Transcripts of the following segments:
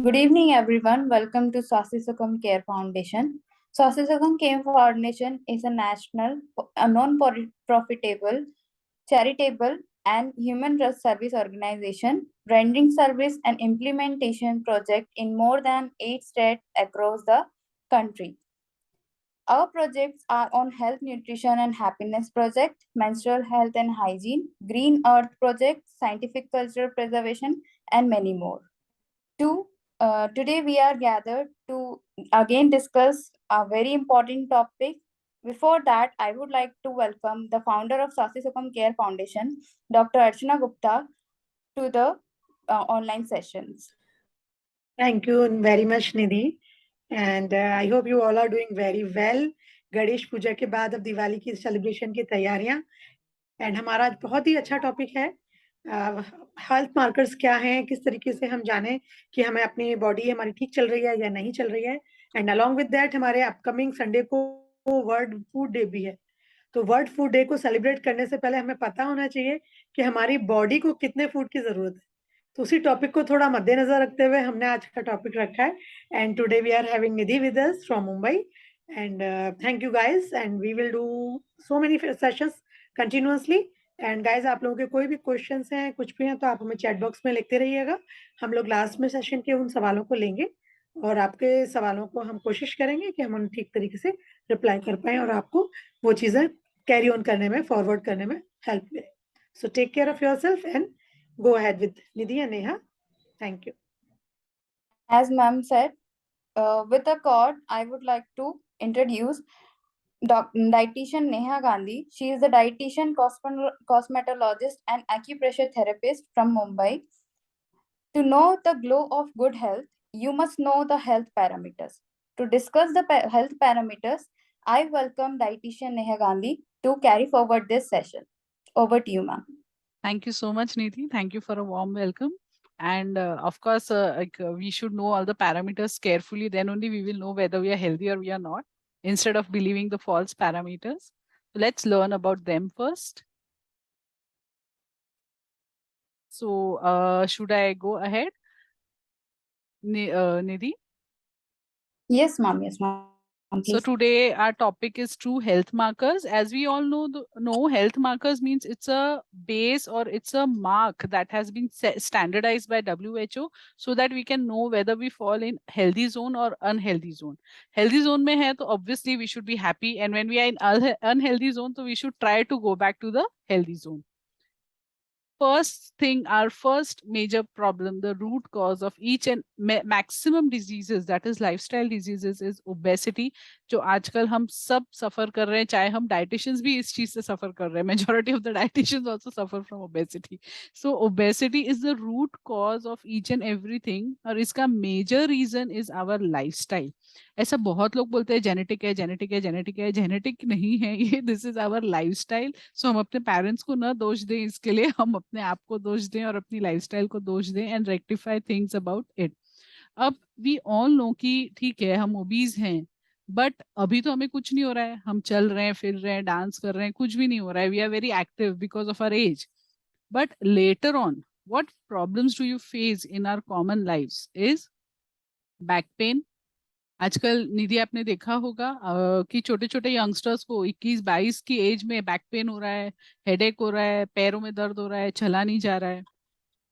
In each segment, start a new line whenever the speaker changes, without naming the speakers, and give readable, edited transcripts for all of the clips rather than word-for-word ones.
Good evening, everyone. Welcome to Swastika Care Foundation. Swastika Care Foundation is a national, a non-profitable, charitable, and human rights service organization rendering service and implementation project in more than 8 states across the country. Our projects are on health, nutrition, and happiness project, menstrual health and hygiene, green earth project, scientific cultural preservation, and many more. Today we are gathered to again discuss a very important topic. Before that, I would like to welcome the founder of Sasi Sukam Care Foundation, Dr. Archana Gupta, to the online sessions.
Thank you very much, Nidhi. And I hope you all are doing very well. Ganesh पूजा के बाद अब दिवाली की celebration की तैयारियां and हमारा आज बहुत ही अच्छा टॉपिक है हेल्थ मार्कर्स क्या हैं, किस तरीके से हम जानें कि हमें अपनी बॉडी हमारी ठीक चल रही है या नहीं चल रही है। एंड अलोंग विद दैट हमारे अपकमिंग संडे को वर्ल्ड फूड डे भी है। तो वर्ल्ड फूड डे को सेलिब्रेट करने से पहले हमें पता होना चाहिए कि हमारी बॉडी को कितने फूड की जरूरत है। तो उसी टॉपिक को थोड़ा मद्देनजर रखते हुए हमने आज का टॉपिक रखा है। And today we are having Nidhi with us from Mumbai and thank you guys and we will do so many sessions continuously. And guys आप लोगों के कोई भी क्वेश्चंस हैं, कुछ भी हैं, तो आप हमें चैट बॉक्स में लिखते रहिएगा। हम लोग लास्ट में सेशन के उन सवालों को लेंगे और आपके सवालों को हम कोशिश करेंगे कि हम उन ठीक तरीके से रिप्लाई कर पाए और आपको वो चीजें कैरी ऑन करने में, फॉरवर्ड करने में हेल्प मिले। So take care of yourself and go ahead with Nidhi and Neha. Thank you.
As ma'am said, with the court, I would like to introduce dietitian Neha Gandhi. She is the dietitian, cosmetologist, and acupressure therapist from Mumbai. To know the glow of good health, you must know the health parameters. To discuss the health parameters, I welcome dietitian Neha Gandhi to carry forward this session. Over to you, ma'am.
Thank you so much, Nidhi. Thank you for a warm welcome. And of course, we should know all the parameters carefully. Then only we will know whether we are healthy or we are not, instead of believing the false parameters. So let's learn about them first. So should I go ahead, Nidhi?
Yes, ma'am. Yes, ma'am.
So today our topic is true health markers. As we all know, health markers means it's a base or it's a mark that has been standardized by WHO so that we can know whether we fall in healthy zone or unhealthy zone. Healthy zone mein hai, to obviously we should be happy, and when we are in unhealthy zone, so we should try to go back to the healthy zone. First thing, our first major problem, the root cause of each and maximum diseases, that is lifestyle diseases, is obesity. जो आजकल हम सब सफर कर रहे हैं, चाहे हम dietitians भी इस चीज से सफर कर रहे हैं. Majority of the dietitians also suffer from obesity. So obesity is the root cause of each and everything, और इसका major reason is our lifestyle. ऐसा बहुत लोग बोलते हैं जेनेटिक है, जेनेटिक है, जेनेटिक है. जेनेटिक नहीं है ये, दिस इज आवर लाइफस्टाइल. सो हम अपने पेरेंट्स को ना दोष दें इसके लिए, हम अपने आप को दोष दें और अपनी लाइफस्टाइल को दोष दें and rectify things about it. अब वी ऑल नो कि ठीक है हम ओबीज हैं, बट अभी तो हमें कुछ नहीं हो रहा है. हम चल रहे हैं, फिर रहे हैं, डांस कर रहे हैं, कुछ भी नहीं हो रहा है. We are very active because of our age. But later on what problems do you face in our common lives is back pain. आजकल निधि आपने देखा होगा कि छोटे छोटे यंगस्टर्स को 21-22 की एज में बैक पेन हो रहा है, हेडेक हो रहा है, पैरों में दर्द हो रहा है, चला नहीं जा रहा है.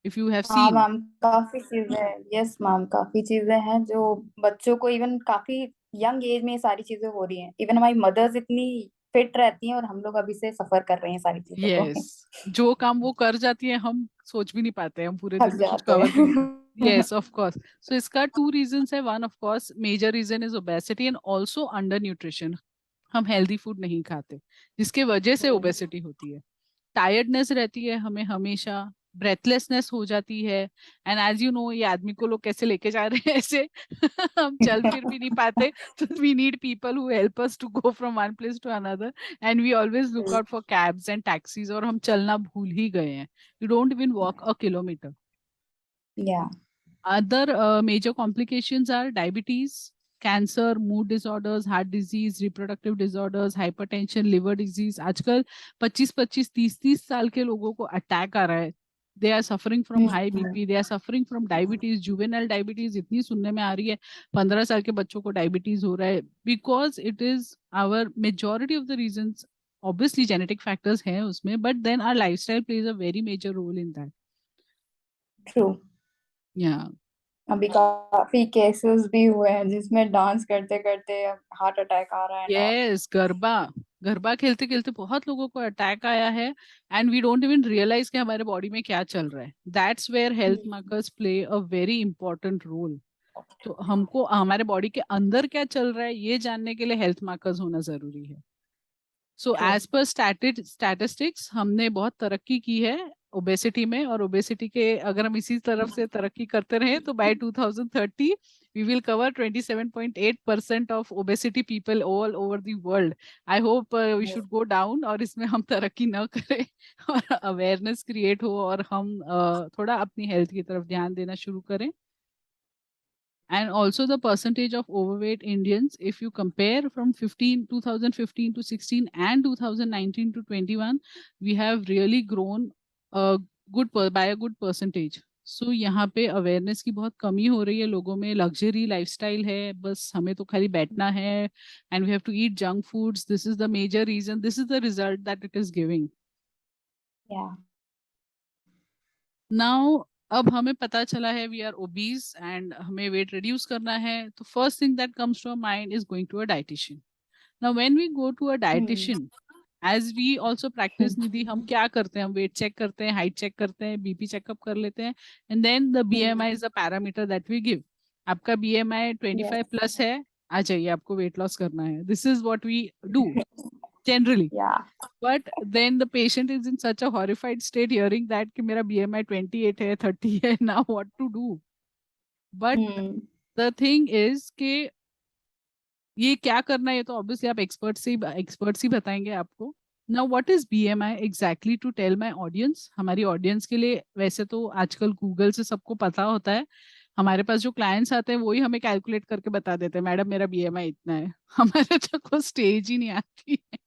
If you have seen.
Ma'am काफी चीजें, यस मैम, काफी चीजें हैं जो बच्चों को इवन काफी यंग एज में सारी चीजें हो रही हैं. इवन हमारी मदर्स इतनी फिट रहती हैं और हम लोग अभी से सफर कर रहे हैं सारी चीजों को.
जो काम वो कर जाती है हम सोच भी नहीं पाते, हम पूरे
थक
दिन में कुछ
जाते
कवर भी नहीं
हैं.
करते. Yes, of course. So इसका 2 reasons है. One, of course, major reason is obesity and also undernutrition. हम हेल्दी फूड नहीं खाते, जिसके वजह से ओबेसिटी होती है. टायर्डनेस रहती है हमें हमेशा, ब्रेथलेसनेस हो जाती है. एंड एज यू नो, ये आदमी को लोग कैसे लेके जा रहे हैं ऐसे हम चल फिर भी नहीं पाते. तो we need people who help us to go from one place to another, and we always look out for cabs and taxis. और हम चलना भूल ही गए हैं. You don't even walk a kilometre. Other major complications are diabetes, cancer, mood disorders, heart disease, reproductive disorders, hypertension, liver disease. आजकल 25-25, 30-30 साल के लोगों को अटैक आ रहा है. they are suffering from high BP, they are suffering from diabetes, juvenile diabetes इतनी सुनने में आ रही है, 15 साल के बच्चों को diabetes हो रहा है, because it is our majority of the reasons, obviously genetic factors हैं उसमें, but then our lifestyle plays a very major role in that.
True.
Yeah.
अभी काफी केसेस भी हुए हैं जिसमें डांस करते करते हार्ट अटैक आ रहा है.
Yes, गरबा खेलते खेलते बहुत लोगों को अटैक आया है, and we don't even realise कि हमारे बॉडी में क्या चल रहा है. That's where health markers play a very important role. तो हमको हमारे बॉडी के अंदर क्या चल रहा है ये जानने के लिए हेल्थ मार्कर्स होना जरूरी है. सो एज पर स्टैटिस्टिक्स हमने बहुत तरक्की की है ओबेसिटी में, और ओबेसिटी के अगर हम इसी तरफ से तरक्की करते रहे तो bye 2030 we will cover 27.8% of obesity people all over the world. I hope we should go down और इसमें हम तरक्की न करें और अवेयरनेस क्रिएट हो और हम थोड़ा अपनी हेल्थ की तरफ ध्यान देना शुरू करें. And also the percentage of overweight Indians, if you compare from 2015 to 16 and 2019 to 21, we have really grown by a good percentage. So यहाँ पे अवेयरनेस की बहुत कमी हो रही है लोगों में. लग्जरी लाइफस्टाइल है, बस हमें तो खाली बैठना है, and we have to eat junk foods. This is the major reason. This is the result that it is giving.
Yeah.
Now अब हमें पता चला है we are obese and हमें weight reduce करना है, तो first thing that comes to our mind is going to a dietitian. Now when we go to a dietitian, as we also practice निधि, हम क्या करते हैं, हम weight check करते हैं, height check करते हैं, BP checkup कर लेते हैं, and then the BMI is a parameter that we give. आपका BMI 25 plus है, आ जाइए आपको weight loss करना है. This is what we do generally.
Yeah.
But then the patient is in such a horrified state hearing that कि मेरा BMI 28 है, 30 है, now what to do? But the thing is कि ये क्या करना है, ये तो obviously आप experts ही बताएंगे आपको. Now what is BMI exactly to tell my audience? हमारी audience के लिए वैसे तो आजकल Google से सबको पता होता है. हमारे पास जो क्लाइंट्स आते हैं वही हमें कैलकुलेट करके बता देते हैं, मैडम मेरा BMI इतना है. हमारे तक को स्टेज ही नहीं आती है.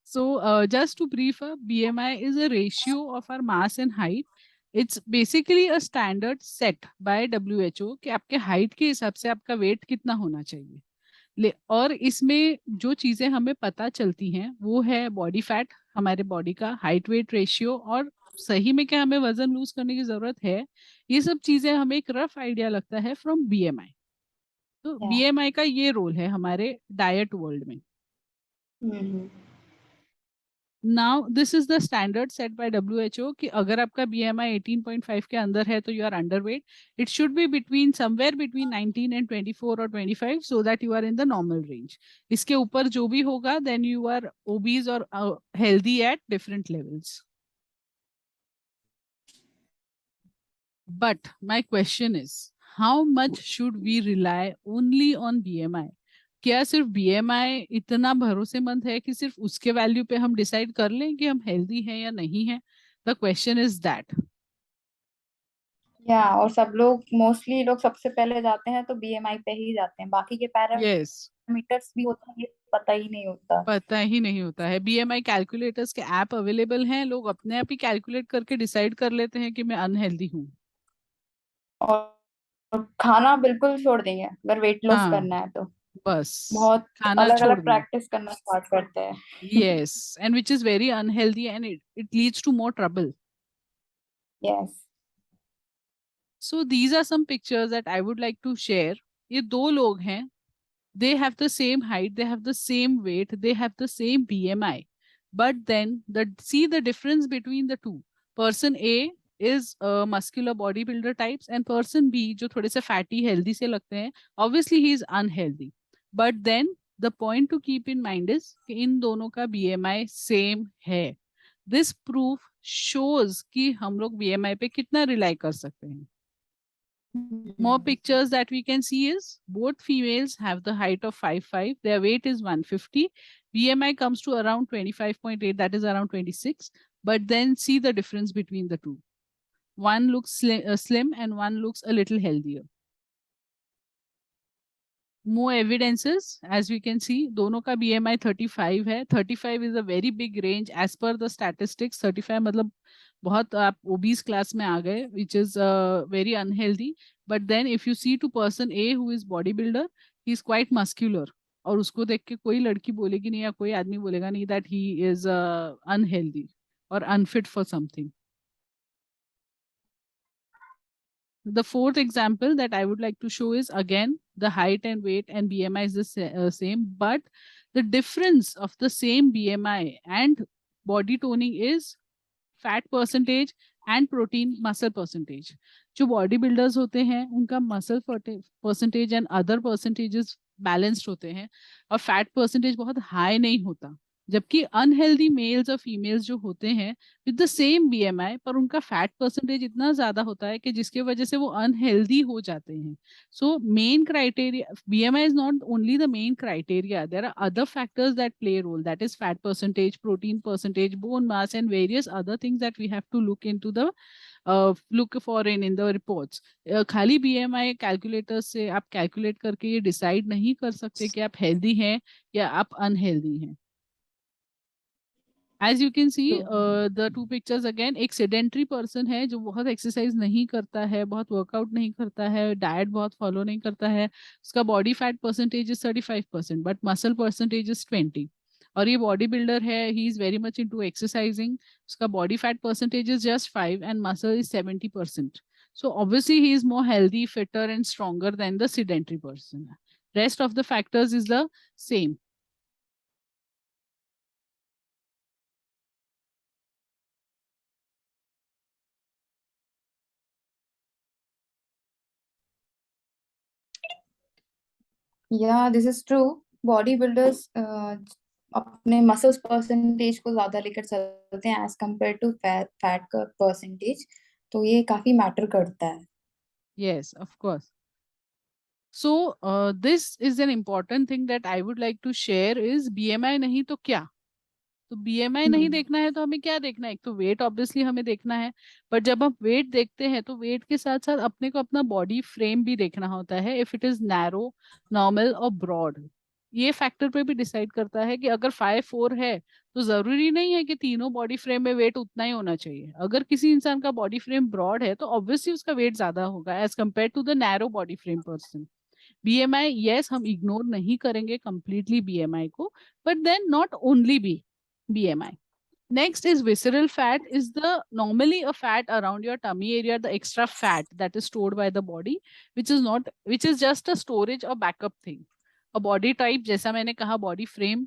So just to brief, BMI is a ratio of our mass and height. It's basically a standard set by WHO कि आपके height के हिसाब से आपका weight कितना होना चाहिए. और इसमें जो चीजें हमें पता चलती हैं वो है बॉडी फैट, हमारे बॉडी का हाइट वेट रेशियो, और सही में क्या हमें वजन लूज करने की जरूरत है, ये सब चीजें हमें एक रफ आइडिया लगता है फ्रॉम BMI. तो BMI का ये रोल है हमारे डाइट वर्ल्ड में. Now this is the standard set by WHO कि अगर आपका BMI 18.5 के अंदर है तो you are underweight. It should be somewhere between 19 and 24 or 25 so that you are in the normal range. इसके ऊपर जो भी होगा then you are obese or healthy at different levels. But my question is, how much should we rely only on BMI? क्या सिर्फ BMI इतना भरोसेमंद है कि सिर्फ उसके वैल्यू पे हम डिसाइड कर लें कि हम हेल्दी हैं या नहीं हैं? The question is that.
और सब लोग मोस्टली लोग सबसे पहले जाते हैं तो BMI पे ही जाते हैं, बाकी के पैरामीटर्स भी होते हैं ये पता ही नहीं होता है.
BMI कैलकुलेटर्स के ऐप अवेलेबल हैं, लोग अपने आप ही कैलकुलेट करके डिसाइड कर लेते हैं कि मैं अनहेल्दी हूँ
और खाना बिल्कुल छोड़ देंगे अगर वेट लॉस करना है तो.
बस
बहुत अलग-अलग प्रैक्टिस करना स्टार्ट करते हैं.
Yes, and which is very unhealthy and it leads to more trouble.
Yes.
So these are some pictures that I would like to share. ये दो लोग हैं, they have the same height, they have the same weight, they have the same BMI, but then see the difference between the two. Person A is muscular bodybuilder types and person B जो थोड़े से fatty healthy से लगते हैं, obviously he is unhealthy. But then the point to keep in mind is कि इन दोनों का BMI same है. This proof shows कि हम लोग BMI पे कितना rely कर सकते हैं. More pictures that we can see is both females have the height of 5'5", their weight is 150, BMI comes to around 25.8, that is around 26, but then see the difference between the two. One looks slim and one looks a little healthier. more evidences, as we can see, दोनों का BMI 35 है. 35 is a very big range as per the statistics. 35 मतलब बहुत आप obese class में आ गए, which is very unhealthy. But then if you see to person A who is bodybuilder, he is quite muscular. और उसको देख के कोई लड़की बोलेगी नहीं या कोई आदमी बोलेगा नहीं that he is unhealthy or unfit for something. The fourth example that I would like to show is again the height and weight and BMI is the same, but the difference of the same BMI and body toning is fat percentage and protein muscle percentage. जो body builders होते हैं उनका muscle percentage and other percentages balanced होते हैं और fat percentage बहुत high नहीं होता, जबकि अनहेल्दी मेल्स और फीमेल्स जो होते हैं विद द सेम बीएमआई पर उनका फैट परसेंटेज इतना ज्यादा होता है कि जिसकी वजह से वो अनहेल्दी हो जाते हैं. So main criteria, BMI is not only the main criteria, there are other factors that play role, that is fat percentage, protein percentage, bone mass and various other things that we have to look into the look for in the reports. खाली BMI calculator से आप calculate करके ये decide नहीं कर सकते कि आप हेल्दी हैं या आप अनहेल्दी हैं. As you can see, the two pictures again, एक sedentary person है जो बहुत एक्सरसाइज नहीं करता है, बहुत वर्कआउट नहीं करता है, डाइट बहुत फॉलो नहीं करता है, उसका body fat percentage is 35% but muscle percentage is 20. और ये बॉडी बिल्डर है, he is very much into exercising, उसका body fat percentage is just 5 and muscle is 70%. So obviously he is more healthy, fitter and stronger than the sedentary person. Rest of the factors is the same.
Yeah, this is true. Bodybuilders अपने muscles percentage को ज्यादा लेकर चलते हैं as compare to fat का percentage, तो ये काफी मैटर करता है.
Yes, of course. So this is an important thing that I would like to share is BMI नहीं तो क्या. तो BMI नहीं देखना है तो हमें क्या देखना है, एक तो वेट ऑब्वियसली हमें देखना है, पर जब हम वेट देखते हैं तो वेट के साथ साथ अपने को अपना बॉडी फ्रेम भी देखना होता है. If it is narrow, normal और ब्रॉड, ये फैक्टर पे भी डिसाइड करता है कि अगर 5'4" है तो जरूरी नहीं है कि तीनों बॉडी फ्रेम में वेट उतना ही होना चाहिए. अगर किसी इंसान का बॉडी फ्रेम ब्रॉड है तो ऑब्वियसली उसका वेट ज्यादा होगा as compare to the narrow body frame person. BMI, yes, हम इग्नोर नहीं करेंगे कंप्लीटली BMI को, but then not only BMI. Next is visceral fat, is the normally a fat around your tummy area, the extra fat that is stored by the body, which is just a storage or backup thing. A body type, जैसा मैंने कहा, body frame,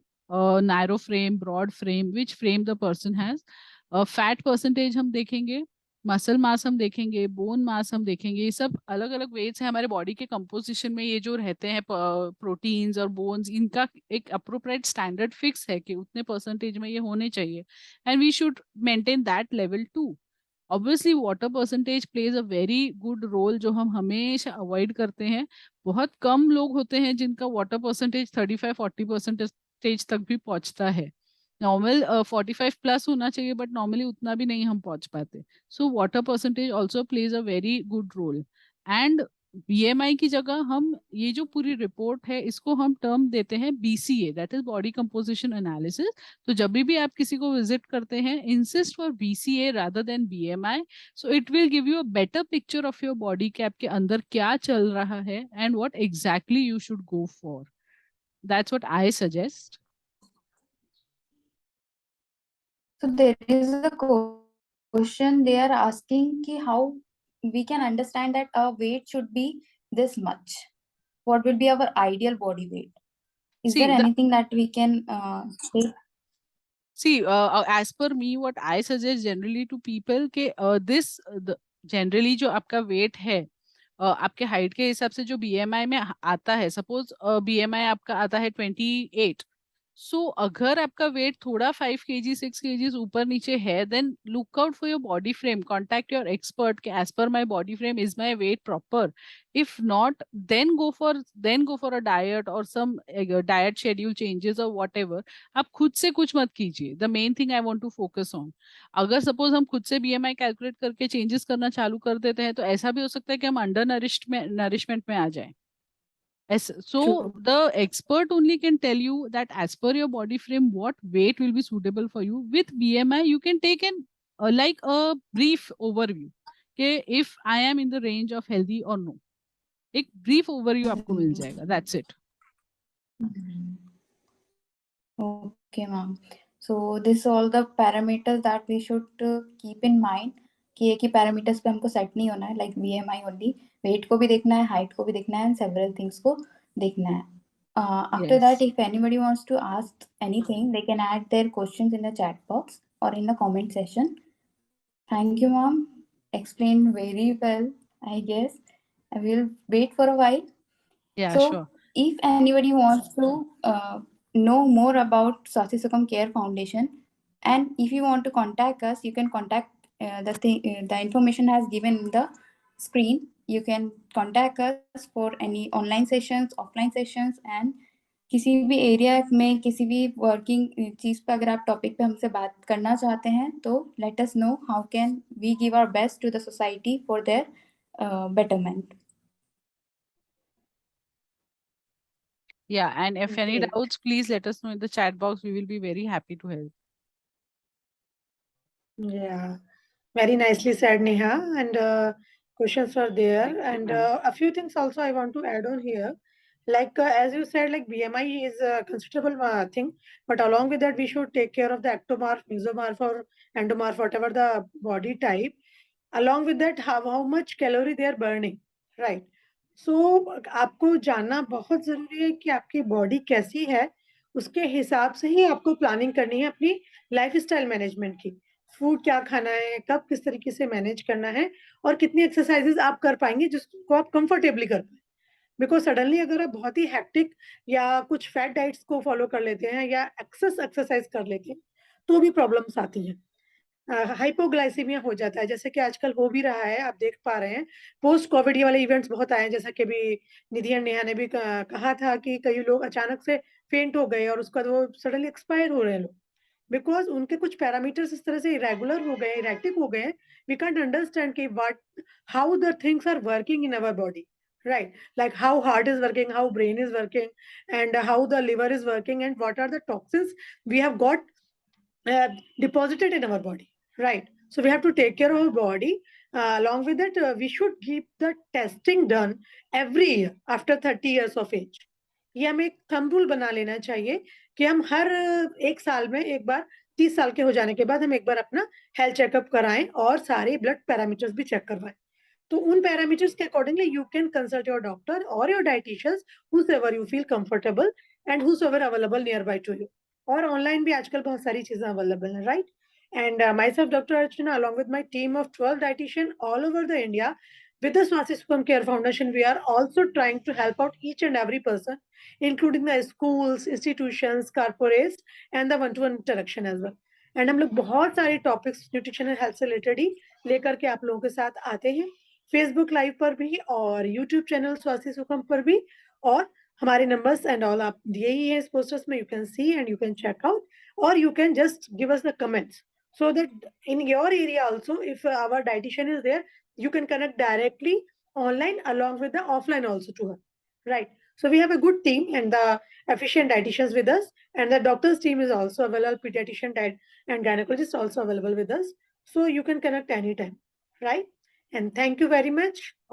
narrow frame, broad frame, which frame the person has. Fat percentage हम देखेंगे, muscle mass हम देखेंगे, bone mass हम देखेंगे. ये सब अलग अलग वेट्स हैं हमारे बॉडी के कंपोजिशन में. ये जो रहते हैं प्रोटीन्स और बोन्स, इनका एक अप्रोप्रिएट स्टैंडर्ड फिक्स है कि उतने परसेंटेज में ये होने चाहिए and we should maintain that level too. Obviously water percentage plays a very good role, जो हम हमेशा अवॉइड करते हैं. बहुत कम लोग होते हैं जिनका वाटर परसेंटेज 35-40% तक भी पहुंचता है. नॉर्मल 45 प्लस होना चाहिए बट नॉर्मली उतना भी नहीं हम पहुंच पाते. So water percentage also plays a very good role. And BMI की जगह हम ये जो पूरी रिपोर्ट है इसको हम टर्म देते हैं BCA, that is body composition analysis. तो जब भी आप किसी को विजिट करते हैं, insist for BCA rather than BMI. So it will give you a better picture of your body कि आपके अंदर क्या चल रहा है and what exactly you should go for. That's what I suggest.
So there is a question they are asking ki how we can understand that our weight should be this much. What will be our ideal body weight? Is
See,
there anything that we can say?
See, as per me, what I suggest generally to people कि generally जो आपका weight है, आपके height के हिसाब से जो BMI में आता है, suppose BMI आपका आता है 28. सो अगर आपका वेट थोड़ा 5 kg 6 kg ऊपर नीचे है, then look out for your body frame, contact your expert कि as per my body frame is my weight proper. If not, then go for a diet और सम डाइट शेड्यूल चेंजेस और whatever. आप खुद से कुछ मत कीजिए. The main thing I want to focus on, अगर सपोज हम खुद से BMI कैलकुलेट करके चेंजेस करना चालू कर देते हैं तो ऐसा भी हो सकता है कि हम अंडर नरिशमेंट में आ जाए. So the expert only can tell you that as per your body frame, what weight will be suitable for you. With BMI, you can take like a brief overview. Okay, if I am in the range of healthy or no. एक brief overview आपको मिल जाएगा. That's it.
Okay, ma'am. So this all the parameters that we should keep in mind कि एक ही parameters पे हमको set नहीं होना है, like BMI only, weight को भी देखना है, height को भी देखना है, and several things को देखना है. After that, if anybody wants to ask anything, they can add their questions in the chat box or in the comment section. Thank you, ma'am. Explained very well, I guess. I will wait for a while.
Yeah,
So,
sure.
if anybody wants to know more about Swasti Sukam Care Foundation, and if you want to contact us, you can contact the information has given in the screen. You can contact us for any online sessions, offline sessions, and किसी भी area में किसी भी working चीज पे अगर आप topic पे हमसे बात करना चाहते हैं तो let us know how can we give our best to the society for their betterment.
Yeah, and if any
Great.
doubts, please let us know in the chat box. We will be very happy to help.
Yeah, very nicely said, Neha. And questions are there.
Thank you,
And
ma'am.
a few things also I want to add on here. Like as you said, like BMI is a considerable thing, but along with that, we should take care of the ectomorph, mesomorph, or endomorph, whatever the body type. Along with that, how much calorie they are burning, right? So आपको जानना बहुत जरूरी है कि आपकी body कैसी है, उसके हिसाब से ही आपको प्लानिंग करनी है अपनी लाइफस्टाइल मैनेजमेंट की. फूड क्या खाना है, कब किस तरीके से मैनेज करना है, और कितनी एक्सरसाइजेज आप कर पाएंगे जिसको आप कंफर्टेबली कर पाए. बिकॉज सडनली अगर आप बहुत ही हैक्टिक या कुछ फैट डाइट्स को फॉलो कर लेते हैं या एक्सेस एक्सरसाइज कर लेते हैं तो भी प्रॉब्लम्स आती हैं. हाइपोग्लाइसीमिया हो जाता है, जैसे कि आजकल हो भी रहा है, आप देख पा रहे हैं. पोस्ट कोविड ये वाले इवेंट्स बहुत आए हैं, जैसा कि भी निधि और नेहा ने भी कहा था कि कई लोग अचानक से फेंट हो गए और उसके बाद वो सडनली एक्सपायर हो रहे हैं लोग, बिकॉज उनके कुछ पैरामीटर्स इस तरह से इरेगुलर हो गए, इरेक्टिव हो गए. वी कैंट अंडरस्टैंड कि what how the things are working in our body, right? Like how heart is working, how brain is working, and how the liver is working, and what are the toxins we have got deposited in our body, right? So we have to take care of our body. Along with that, we should keep the testing done every year after 30 years of age. ये हमें एक thumb rule बना लेना चाहिए कि हम हर एक साल में एक बार 30 साल के हो जाने के बाद हम एक बार अपना हेल्थ चेकअप कराएं और सारे ब्लड पैरामीटर्स भी चेक करवाएं. तो उन पैरामीटर्स के accordingly you can consult your doctor और your dietitians whosoever you feel comfortable and whosoever available nearby to you. और ऑनलाइन भी आजकल बहुत सारी चीजें अवेलेबल है, right? And myself, Dr. Archana, along with my team of 12 dietitians all over the India, with the Swasti Sukam Care Foundation, we are also trying to help out each and every person, including the schools, institutions, corporates, and the one-to-one interaction as well. And हम लोग बहुत सारे topics nutrition and health से related ही लेकर के आप लोगों के साथ आते हैं, फेसबुक लाइव पर भी और यूट्यूब चैनल स्वास्थ्य सुखम पर भी. और हमारे नंबर्स एंड ऑल आप दिए ही है इस पोस्टर्स में, you can see and you can check out, और you can just give us the comments so that in your area also, if our dietitian is there, you can connect directly online along with the offline also to her, right? So we have a good team and the efficient dietitians with us, and the doctor's team is also available, pediatrician and gynecologist also available with us, so you can connect anytime, right? And thank you very much.